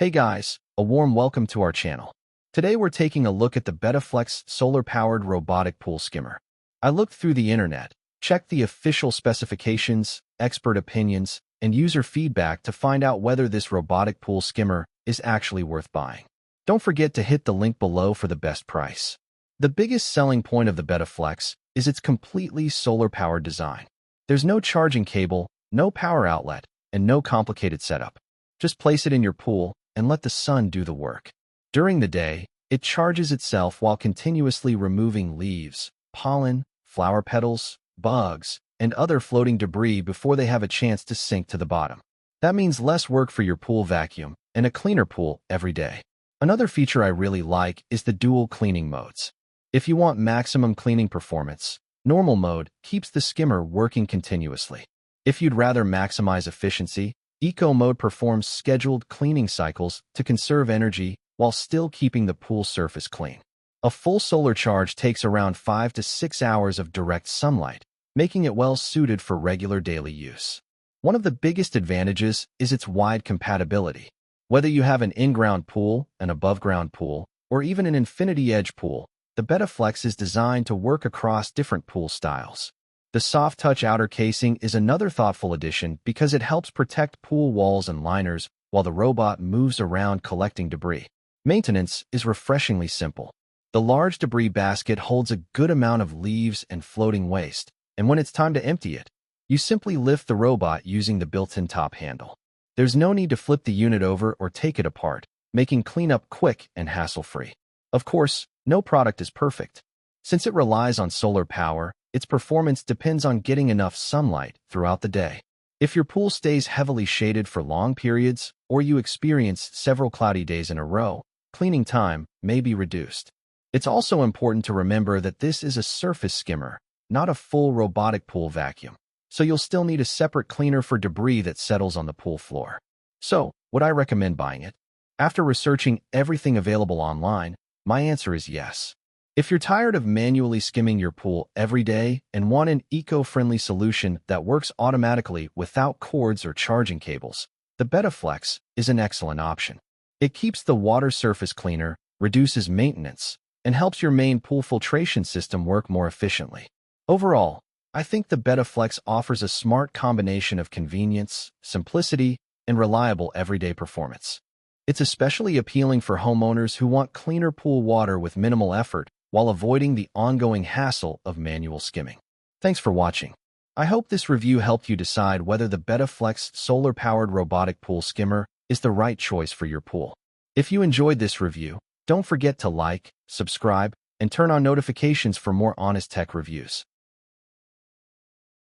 Hey guys, a warm welcome to our channel. Today we're taking a look at the Betta Flex solar-powered robotic pool skimmer. I looked through the internet, checked the official specifications, expert opinions, and user feedback to find out whether this robotic pool skimmer is actually worth buying. Don't forget to hit the link below for the best price. The biggest selling point of the Betta Flex is its completely solar-powered design. There's no charging cable, no power outlet, and no complicated setup. Just place it in your pool and let the sun do the work. During the day, it charges itself while continuously removing leaves, pollen, flower petals, bugs, and other floating debris before they have a chance to sink to the bottom. That means less work for your pool vacuum and a cleaner pool every day. Another feature I really like is the dual cleaning modes. If you want maximum cleaning performance, normal mode keeps the skimmer working continuously. If you'd rather maximize efficiency, Eco mode performs scheduled cleaning cycles to conserve energy while still keeping the pool surface clean. A full solar charge takes around 5 to 6 hours of direct sunlight, making it well suited for regular daily use. One of the biggest advantages is its wide compatibility. Whether you have an in-ground pool, an above-ground pool, or even an infinity edge pool, the Betta Flex is designed to work across different pool styles. The soft-touch outer casing is another thoughtful addition because it helps protect pool walls and liners while the robot moves around collecting debris. Maintenance is refreshingly simple. The large debris basket holds a good amount of leaves and floating waste, and when it's time to empty it, you simply lift the robot using the built-in top handle. There's no need to flip the unit over or take it apart, making cleanup quick and hassle-free. Of course, no product is perfect. Since it relies on solar power, its performance depends on getting enough sunlight throughout the day. If your pool stays heavily shaded for long periods, or you experience several cloudy days in a row, cleaning time may be reduced. It's also important to remember that this is a surface skimmer, not a full robotic pool vacuum, so you'll still need a separate cleaner for debris that settles on the pool floor. So, would I recommend buying it? After researching everything available online, my answer is yes. If you're tired of manually skimming your pool every day and want an eco-friendly solution that works automatically without cords or charging cables, the Betta Flex is an excellent option. It keeps the water surface cleaner, reduces maintenance, and helps your main pool filtration system work more efficiently. Overall, I think the Betta Flex offers a smart combination of convenience, simplicity, and reliable everyday performance. It's especially appealing for homeowners who want cleaner pool water with minimal effort while avoiding the ongoing hassle of manual skimming. Thanks for watching. I hope this review helped you decide whether the Betta Flex solar-powered robotic pool skimmer is the right choice for your pool. If you enjoyed this review, don't forget to like, subscribe, and turn on notifications for more honest tech reviews.